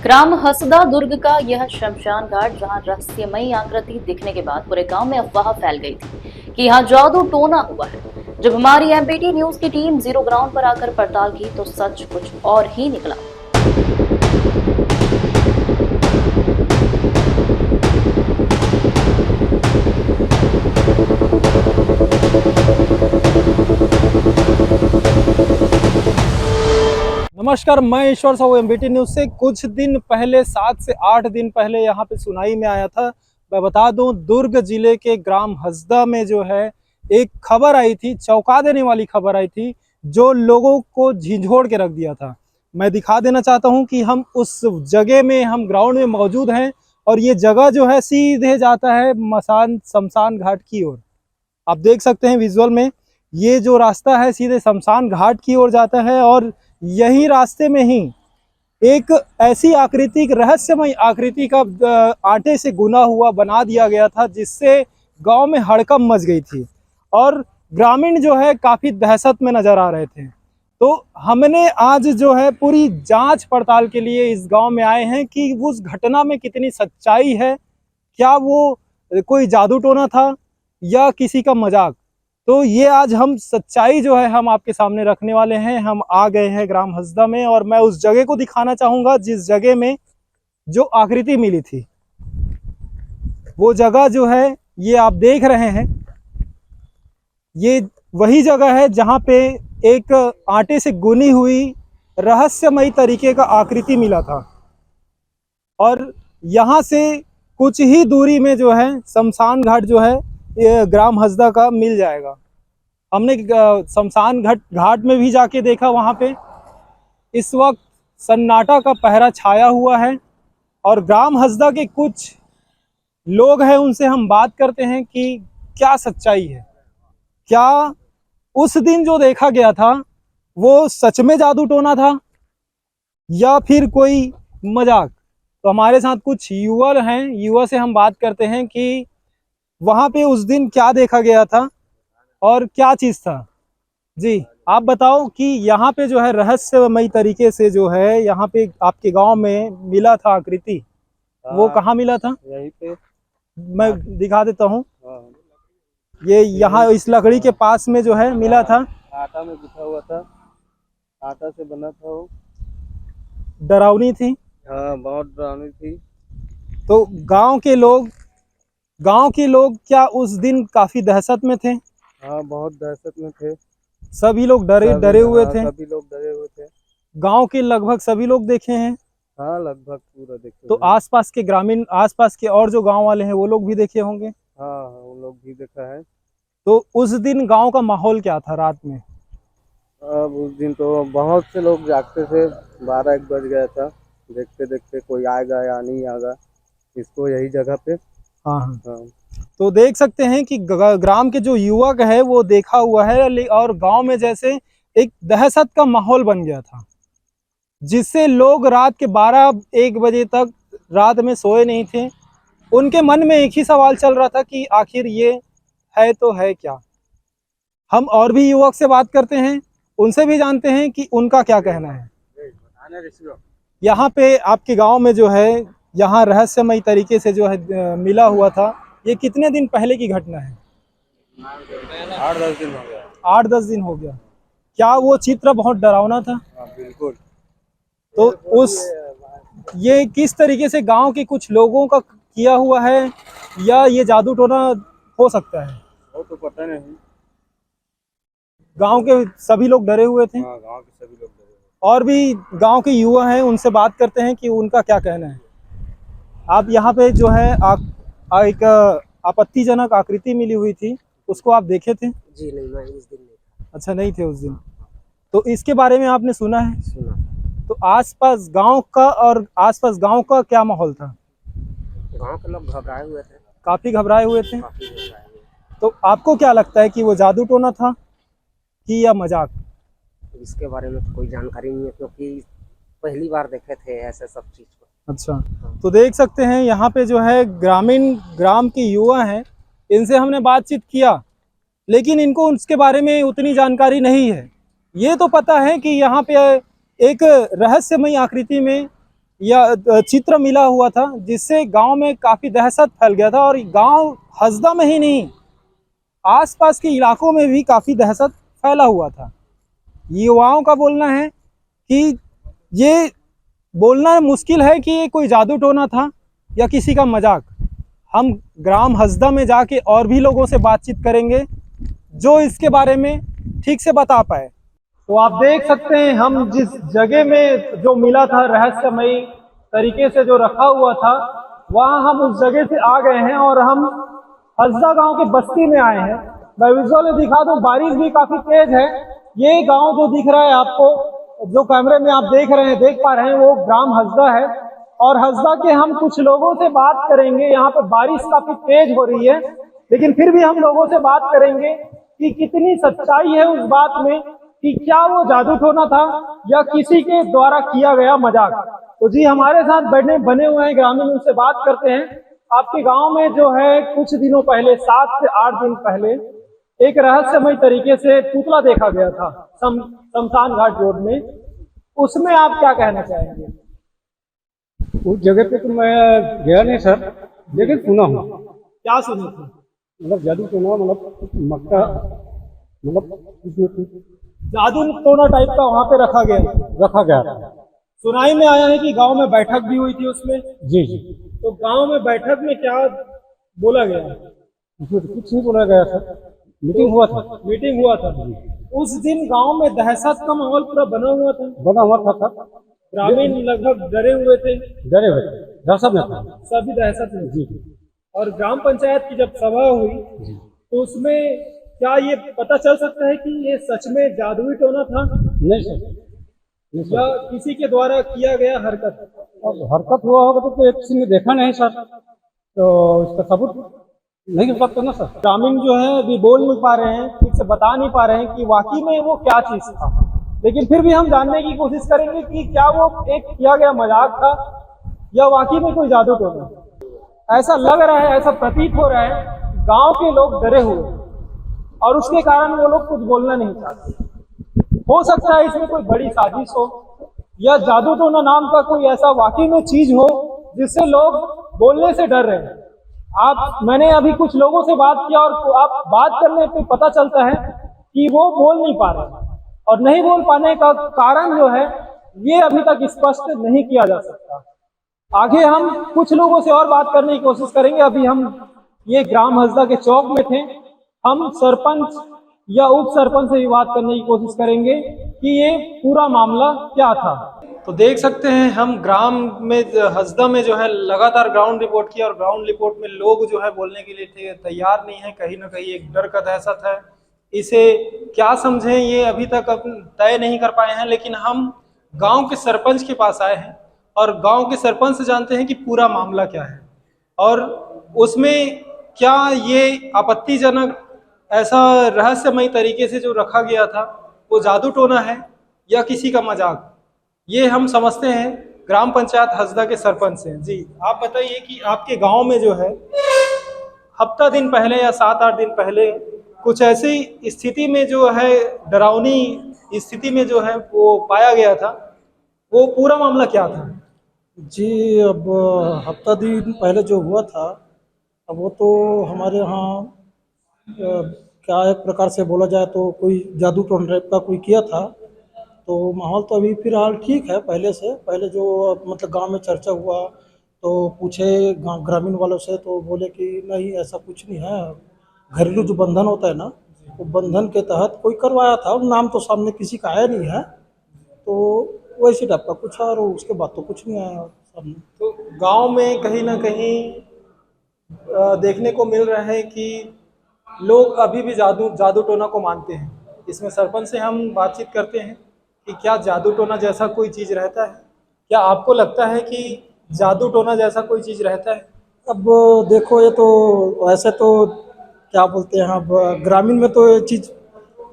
ग्राम हसदा दुर्ग का यह शमशान घाट, जहां रहस्यमयी आकृति दिखने के बाद पूरे गांव में अफवाह फैल गई थी कि यहाँ जादू टोना हुआ है। जब हमारी एमपीटी न्यूज की टीम जीरो ग्राउंड पर आकर पड़ताल की तो सच कुछ और ही निकला। नमस्कार, मैं ईश्वर साहू एमबीटी न्यूज से। कुछ दिन पहले 7 से 8 दिन पहले यहाँ पे सुनाई में आया था। मैं बता दूं, दुर्ग जिले के ग्राम हसदा में जो है एक खबर आई थी, चौंका देने वाली खबर आई थी, जो लोगों को झिझोड़ के रख दिया था। मैं दिखा देना चाहता हूँ कि हम उस जगह में, हम ग्राउंड में मौजूद हैं और ये जगह जो है सीधे जाता है शमशान घाट की ओर। आप देख सकते हैं विजुअल में, ये जो रास्ता है सीधे शमशान घाट की ओर जाता है और यही रास्ते में ही एक ऐसी आकृति, रहस्यमय आकृति का आटे से गुना हुआ बना दिया गया था, जिससे गांव में हड़कंप मच गई थी और ग्रामीण जो है काफी दहशत में नजर आ रहे थे। तो हमने आज जो है पूरी जांच पड़ताल के लिए इस गांव में आए हैं कि उस घटना में कितनी सच्चाई है, क्या वो कोई जादू टोना था या किसी का मजाक। तो ये आज हम सच्चाई जो है हम आपके सामने रखने वाले हैं। हम आ गए हैं ग्राम हसदा में और मैं उस जगह को दिखाना चाहूंगा जिस जगह में जो आकृति मिली थी। वो जगह जो है ये आप देख रहे हैं, ये वही जगह है जहां पे एक आटे से गुनी हुई रहस्यमयी तरीके का आकृति मिला था और यहाँ से कुछ ही दूरी में जो है शमशान घाट जो है ये ग्राम हसदा का मिल जाएगा। हमने शमशान घाट में भी जाके देखा, वहाँ पे इस वक्त सन्नाटा का पहरा छाया हुआ है और ग्राम हसदा के कुछ लोग हैं, उनसे हम बात करते हैं कि क्या सच्चाई है, क्या उस दिन जो देखा गया था वो सच में जादू टोना था या फिर कोई मजाक। तो हमारे साथ कुछ युवा हैं, युवा से हम बात करते हैं कि वहाँ पे उस दिन क्या देखा गया था और क्या चीज़ था। जी, आप बताओ कि यहाँ पे जो है रहस्यमयी तरीके से जो है यहाँ पे आपके गांव में मिला था आकृति, वो कहाँ मिला था? यहीं पे मैं दिखा देता हूँ। हाँ, ये यहाँ इस लकड़ी के पास में जो है मिला था। आटा में गुथा हुआ था, आटा से बना था वो। डरावनी थी। हाँ, बहुत डरावनी थी। तो गांव के लोग क्या उस दिन काफी दहशत में थे? हाँ, बहुत दहशत में थे। सभी लोग डरे हुए थे। सभी लोग डरे हुए थे। गांव के लगभग सभी लोग देखे हैं। हाँ, लगभग पूरा देखे तो हुए हैं। आसपास के ग्रामीण, आसपास के और जो गांव वाले हैं वो लोग भी देखे होंगे। हाँ, वो लोग भी देखा है। तो उस दिन गांव का माहौल क्या था रात में? अब उस दिन तो बहुत से लोग जागते थे, 12-1 बज गया था। देखते देखते कोई आएगा या नहीं आएगा, इसको यही जगह पे। हाँ हाँ। हाँ, तो देख सकते हैं कि ग्राम के जो युवक है वो देखा हुआ है और गांव में जैसे एक दहशत का माहौल बन गया था, जिससे लोग रात के 12-1 बजे तक रात में सोए नहीं थे। उनके मन में एक ही सवाल चल रहा था कि आखिर ये है तो है क्या। हम और भी युवक से बात करते हैं, उनसे भी जानते हैं कि उनका क्या कहना है। यहाँ पे आपके गांव में जो है, यहाँ रहस्यमय तरीके से जो है मिला हुआ था, ये कितने दिन पहले की घटना है? 8-10 दिन हो गया। 8-10 दिन हो गया। क्या वो चित्र बहुत डरावना था? हाँ, बिल्कुल। तो ये किस तरीके से गांव के कुछ लोगों का किया हुआ है या ये जादू टोना हो सकता है? वो तो पता नहीं। गांव के सभी लोग डरे हुए थे। हाँ, गांव के सभी लोग डरे हुए। और भी गांव के युवा हैं, उनसे बात करते हैं कि उनका क्या कहना है। आप यहाँ पे जो है एक आपत्तिजनक आकृति मिली हुई थी, उसको आप देखे थे? जी नहीं, मैं उस दिन नहीं था। अच्छा, नहीं थे उस दिन। तो इसके बारे में आपने सुना है? सुना। तो आसपास गांव का क्या माहौल था? गांव के लोग घबराए हुए थे। काफी घबराए हुए थे। काफी घबराए हुए। तो आपको क्या लगता है कि वो जादू टोना था कि या मजाक? इसके बारे में तो कोई जानकारी नहीं है, क्योंकि पहली बार देखे थे ऐसे सब चीज को। अच्छा, तो देख सकते हैं यहाँ पे जो है ग्राम के युवा हैं, इनसे हमने बातचीत किया, लेकिन इनको उसके बारे में उतनी जानकारी नहीं है। ये तो पता है कि यहाँ पे एक रहस्यमयी आकृति में या चित्र मिला हुआ था, जिससे गांव में काफी दहशत फैल गया था। और गांव हसदा में ही नहीं, आसपास के इलाकों में भी काफी दहशत फैला हुआ था। युवाओं का बोलना है कि ये बोलना मुश्किल है कि ये कोई जादू टोना था या किसी का मजाक। हम ग्राम हसदा में जाके और भी लोगों से बातचीत करेंगे जो इसके बारे में ठीक से बता पाए। तो आप देख सकते हैं हम जिस जगह में जो मिला था रहस्यमयी तरीके से जो रखा हुआ था, वहां हम उस जगह से आ गए हैं और हम हसदा गांव के बस्ती में आए हैं। मैं विजुअल दिखा दूं, बारिश भी काफी तेज है। ये गांव जो दिख रहा है आपको, जो कैमरे में आप देख पा रहे हैं, वो ग्राम हसदा है। और हसदा के हम कुछ लोगों से बात करेंगे। यहाँ पे बारिश काफी तेज हो रही है, लेकिन फिर भी हम लोगों से बात करेंगे कि कितनी सच्चाई है उस बात में, कि क्या वो जादू टोना था या किसी के द्वारा किया गया मजाक। तो जी हमारे साथ बने हुए हैं ग्रामीण, उनसे बात करते हैं। आपके गांव में जो है कुछ दिनों पहले, 7 से 8 दिन पहले, एक रहस्यमय तरीके से पुतला देखा गया था शमशान घाट रोड में। उसमें आप क्या कहना चाहेंगे? उस जगह पे तो मैं गया नहीं सर, लेकिन सुना हूँ। क्या सुने थे? मतलब जादू टोना, मतलब मक्का, मतलब उसमें कुछ जादू टोना टाइप का वहां पे रखा गया था। सुनाई में आया है कि गांव में बैठक भी हुई थी उसमें। जी जी। तो गांव में बैठक में क्या बोला गया? उसमें तो कुछ नहीं बोला गया सर, मीटिंग हुआ था। उस दिन गांव में दहशत का माहौल पूरा बना हुआ था सर। ग्रामीण लगभग डरे हुए थे, दहशत में था। सभी दहशत में। जी। और ग्राम पंचायत की जब सभा हुई जी। तो उसमें क्या ये पता चल सकता है कि ये सच में जादुई टोना था नहीं सर, या किसी के द्वारा किया गया हरकत? अब हरकत हुआ होगा तो एक किसी ने देखा नहीं सर, तो इसका सबूत नहीं हो सकता ना सर। ग्रामीण जो है अभी बोल नहीं पा रहे हैं, ठीक से बता नहीं पा रहे हैं कि वाकई में वो क्या चीज था। लेकिन फिर भी हम जानने की कोशिश करेंगे कि क्या वो एक किया गया मजाक था या वाकई में कोई जादू टोना। ऐसा लग रहा है, ऐसा प्रतीत हो रहा है, गांव के लोग डरे हुए और उसके कारण वो लोग कुछ बोलना नहीं चाहते। हो सकता है इसमें कोई बड़ी साजिश हो या जादू टोना नाम का कोई ऐसा वाकई में चीज हो जिससे लोग बोलने से डर रहे हैं। मैंने अभी कुछ लोगों से बात किया और आप बात करने पे पता चलता है कि वो बोल नहीं पा रहे, और नहीं बोल पाने का कारण जो है ये अभी तक स्पष्ट नहीं किया जा सकता। आगे हम कुछ लोगों से और बात करने की कोशिश करेंगे। अभी हम ये ग्राम हसदा के चौक में थे, हम सरपंच या उप सरपंच से भी बात करने की कोशिश करेंगे कि ये पूरा मामला क्या था। तो देख सकते हैं हम ग्राम में हसदा में जो है लगातार ग्राउंड रिपोर्ट किया, और ग्राउंड रिपोर्ट में लोग जो है बोलने के लिए तैयार नहीं है। कहीं ना कहीं एक डर का दहशत है। इसे क्या समझें ये अभी तक तय नहीं कर पाए हैं, लेकिन हम गांव के सरपंच के पास आए हैं और गांव के सरपंच से जानते हैं कि पूरा मामला क्या है और उसमें क्या ये आपत्तिजनक ऐसा रहस्यमय तरीके से जो रखा गया था वो जादू टोना है या किसी का मजाक। ये हम समझते हैं ग्राम पंचायत हसदा के सरपंच से। जी आप बताइए कि आपके गांव में जो है हफ्ता दिन पहले या 7-8 दिन पहले कुछ ऐसी स्थिति में जो है, डरावनी स्थिति में जो है वो पाया गया था, वो पूरा मामला क्या था? जी, अब हफ्ता दिन पहले जो हुआ था, अब वो तो हमारे यहाँ क्या एक प्रकार से बोला जाए तो कोई जादू टोना टाइप का कोई किया था। तो माहौल तो अभी फिलहाल ठीक है पहले से। पहले जो मतलब गांव में चर्चा हुआ तो पूछे ग्रामीण वालों से, तो बोले कि नहीं ऐसा कुछ नहीं है। घरेलू जो बंधन होता है ना, वो बंधन के तहत कोई करवाया था। नाम तो सामने किसी का आया नहीं है, तो वैसे टाइप का कुछ, और उसके बाद तो कुछ नहीं आया सामने। तो गांव में कहीं ना कहीं देखने को मिल रहा है कि लोग अभी भी जादू टोना को मानते हैं। इसमें सरपंच से हम बातचीत करते हैं कि क्या जादू टोना जैसा कोई चीज़ रहता है? क्या आपको लगता है कि जादू टोना जैसा कोई चीज़ रहता है? अब देखो, ये तो ऐसे तो क्या बोलते हैं, अब ग्रामीण में तो ये चीज़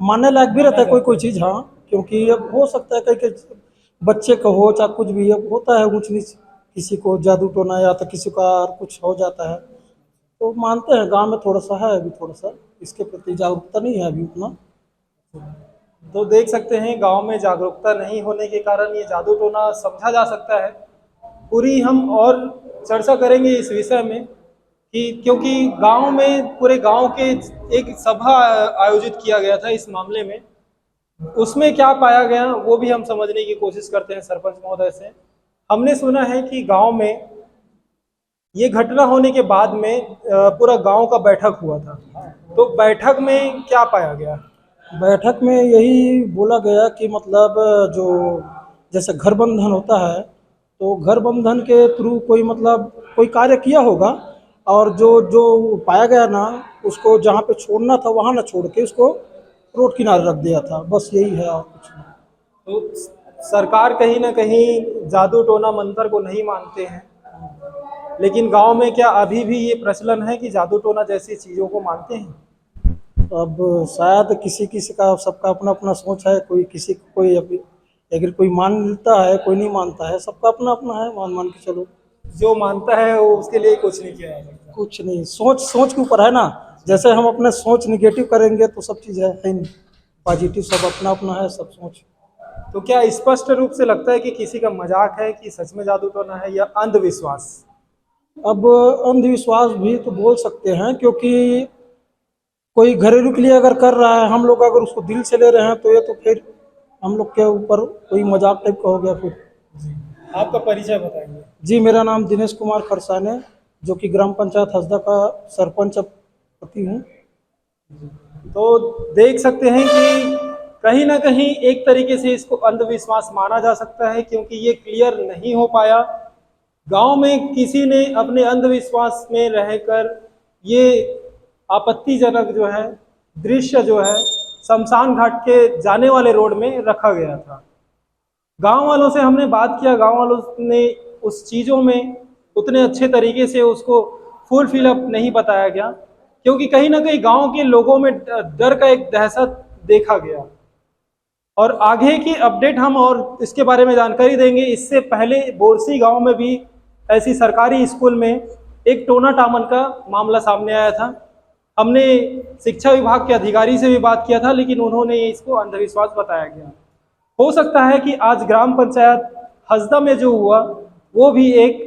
मानने लायक भी रहता है कोई कोई चीज़। हाँ, क्योंकि अब हो सकता है कई बच्चे का हो चाहे कुछ भी, अब होता है ऊंच नीच, किसी को जादू टोना या तो किसी का कुछ हो जाता है, तो मानते हैं। गांव में थोड़ा सा है, अभी थोड़ा सा इसके प्रति जागरूकता नहीं है अभी उतना। तो देख सकते हैं गांव में जागरूकता नहीं होने के कारण ये जादू टोना समझा जा सकता है। पूरी हम और चर्चा करेंगे इस विषय में कि क्योंकि गांव में पूरे गांव के एक सभा आयोजित किया गया था इस मामले में, उसमें क्या पाया गया वो भी हम समझने की कोशिश करते हैं सरपंच महोदय से। हमने सुना है कि गांव में ये घटना होने के बाद में पूरा गांव का बैठक हुआ था, तो बैठक में क्या पाया गया? बैठक में यही बोला गया कि मतलब जो जैसे घर बंधन होता है तो घर बंधन के थ्रू कोई मतलब कोई कार्य किया होगा, और जो जो पाया गया ना उसको जहाँ पे छोड़ना था वहाँ ना छोड़ के उसको रोड किनारे रख दिया था, बस यही है और कुछ नहीं। तो सरकार कहीं ना कहीं जादू टोना मंत्र को नहीं मानते हैं, लेकिन गांव में क्या अभी भी ये प्रचलन है कि जादू टोना जैसी चीज़ों को मानते हैं? अब शायद किसी किसी का सबका अपना अपना सोच है, कोई किसी को कोई अभी अगर कोई मानता है कोई नहीं मानता है, सबका अपना अपना है, मान के चलो। जो मानता है वो उसके लिए कुछ नहीं किया जा सकता। कुछ नहीं, सोच सोच के ऊपर है ना, जैसे हम अपने सोच निगेटिव करेंगे तो सब चीज़ है ही नहीं, पॉजिटिव सब अपना अपना है सब सोच। तो क्या स्पष्ट रूप से लगता है कि किसी का मजाक है कि सच में जादू टोना है या अंधविश्वास? अब अंधविश्वास भी तो बोल सकते हैं, क्योंकि कोई घरेलू के लिए अगर कर रहा है, हम लोग अगर उसको दिल से ले रहे हैं तो ये तो फिर हम लोग के ऊपर कोई मजाक टाइप का हो गया फिर। आपका परिचय बताएंगे? जी, मेरा नाम दिनेश कुमार खरसाने, जो कि ग्राम पंचायत हसदा का सरपंच पति हूँ। तो देख सकते हैं कि कहीं ना कहीं एक तरीके से इसको अंधविश्वास माना जा सकता है, क्योंकि ये क्लियर नहीं हो पाया। गांव में किसी ने अपने अंधविश्वास में रहकर ये आपत्तिजनक जो है दृश्य जो है शमशान घाट के जाने वाले रोड में रखा गया था। गांव वालों से हमने बात किया, गांव वालों ने उस चीज़ों में उतने अच्छे तरीके से उसको फुल फिलअप नहीं बताया गया, क्योंकि कहीं ना कहीं गांव के लोगों में डर का एक दहशत देखा गया। और आगे की अपडेट हम और इसके बारे में जानकारी देंगे। इससे पहले बोरसी गांव में भी ऐसी सरकारी स्कूल में एक टोना टामन का मामला सामने आया था। हमने शिक्षा विभाग के अधिकारी से भी बात किया था, लेकिन उन्होंने इसको अंधविश्वास बताया गया। हो सकता है कि आज ग्राम पंचायत हसदा में जो हुआ वो भी एक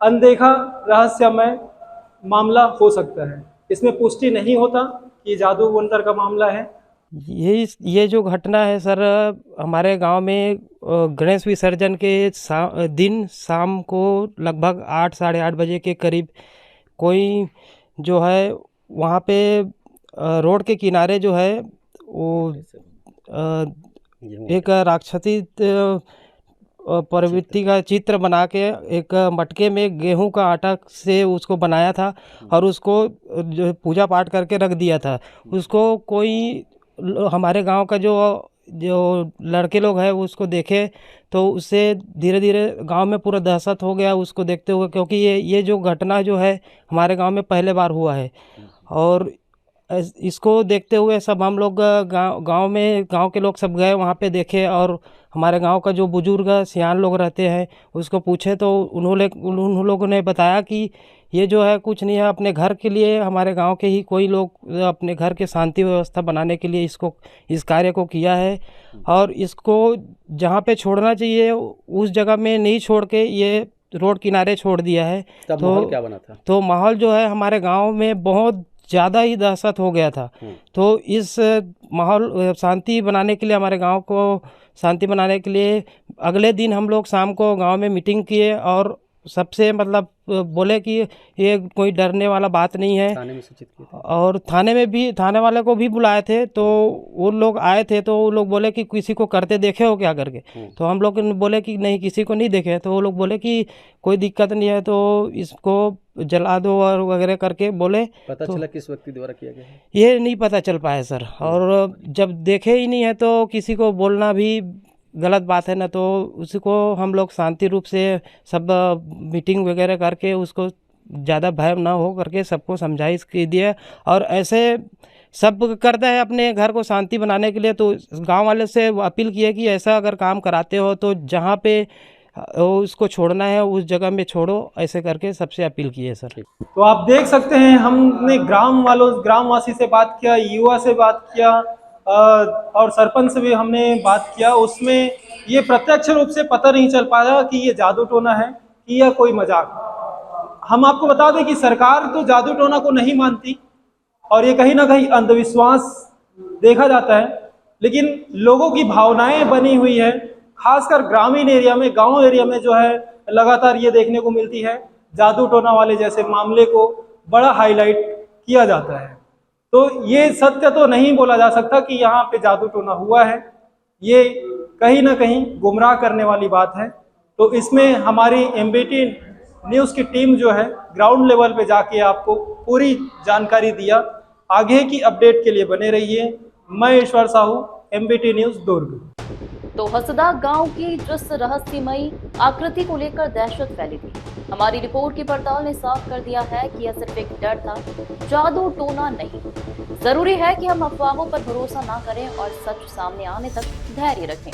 अनदेखा रहस्यमय मामला हो सकता है। इसमें पुष्टि नहीं होता कि जादू मंत्र का मामला है। ये जो घटना है सर, हमारे गांव में गणेश विसर्जन के दिन शाम को लगभग 8 साढ़े 8 बजे के करीब कोई जो है वहाँ पे रोड के किनारे जो है वो एक राक्षसी प्रवृत्ति का चित्र बना के एक मटके में गेहूं का आटा से उसको बनाया था और उसको जो पूजा पाठ करके रख दिया था। उसको कोई हमारे गांव का जो लड़के लोग हैं उसको देखे तो उससे धीरे धीरे गांव में पूरा दहशत हो गया उसको देखते हुए, क्योंकि ये जो घटना जो है हमारे गांव में पहले बार हुआ है। और इसको देखते हुए सब हम लोग गांव के लोग सब गए वहाँ पे देखे, और हमारे गांव का जो बुजुर्ग सियान लोग रहते हैं उसको पूछे तो उन लोगों ने बताया कि ये जो है कुछ नहीं है, अपने घर के लिए हमारे गांव के ही कोई लोग अपने घर के शांति व्यवस्था बनाने के लिए इस कार्य को किया है, और इसको जहाँ पे छोड़ना चाहिए उस जगह में नहीं छोड़ के ये रोड किनारे छोड़ दिया है। तब माहौल क्या बना था? तो माहौल जो है हमारे गांव में बहुत ज़्यादा ही दहशत हो गया था। तो इस माहौल शांति बनाने के लिए, हमारे गांव को शांति बनाने के लिए अगले दिन हम लोग शाम को गांव में मीटिंग किए और सबसे मतलब बोले कि ये कोई डरने वाला बात नहीं है। थाने में सूचित किए थे और थाने वाले को भी बुलाए थे, तो वो लोग आए थे तो वो लोग बोले कि किसी को करते देखे हो क्या करके। तो हम लोग बोले कि नहीं किसी को नहीं देखे। तो वो लोग बोले कि कोई दिक्कत नहीं है तो इसको जला दो और वगैरह करके बोले। पता चला किस व्यक्ति द्वारा किया गया है? ये नहीं पता चल पाया सर, और जब देखे ही नहीं है तो किसी को बोलना भी गलत बात है ना। तो उसको हम लोग शांति रूप से सब मीटिंग वगैरह करके उसको ज़्यादा भय ना हो करके सबको समझाइश की दिए, और ऐसे सब करता है अपने घर को शांति बनाने के लिए। तो गांव वाले से अपील की है कि ऐसा अगर काम कराते हो तो जहां पे उसको छोड़ना है उस जगह में छोड़ो, ऐसे करके सबसे अपील की है सर। तो आप देख सकते हैं हमने ग्रामवासी से बात किया, युवा से बात किया और सरपंच से भी हमने बात किया। उसमें ये प्रत्यक्ष रूप से पता नहीं चल पाया कि ये जादू टोना है, कि यह कोई मजाक। हम आपको बता दें कि सरकार तो जादू टोना को नहीं मानती और ये कहीं ना कहीं अंधविश्वास देखा जाता है, लेकिन लोगों की भावनाएं बनी हुई है, खासकर ग्रामीण एरिया में, गांव एरिया में जो है लगातार ये देखने को मिलती है। जादू टोना वाले जैसे मामले को बड़ा हाईलाइट किया जाता है। तो ये सत्य तो नहीं बोला जा सकता कि यहाँ पे जादू टोना हुआ है, ये कहीं ना कहीं गुमराह करने वाली बात है। तो इसमें हमारी एमबीटी न्यूज़ की टीम जो है ग्राउंड लेवल पे जाके आपको पूरी जानकारी दिया। आगे की अपडेट के लिए बने रहिए। मैं ईश्वर साहू, एमबीटी न्यूज़ दुर्ग। तो हसदा गांव की जिस रहस्यमयी आकृति को लेकर दहशत फैली थी, हमारी रिपोर्ट की पड़ताल ने साफ कर दिया है कि यह सिर्फ एक डर था, जादू टोना नहीं। जरूरी है कि हम अफवाहों पर भरोसा ना करें और सच सामने आने तक धैर्य रखें।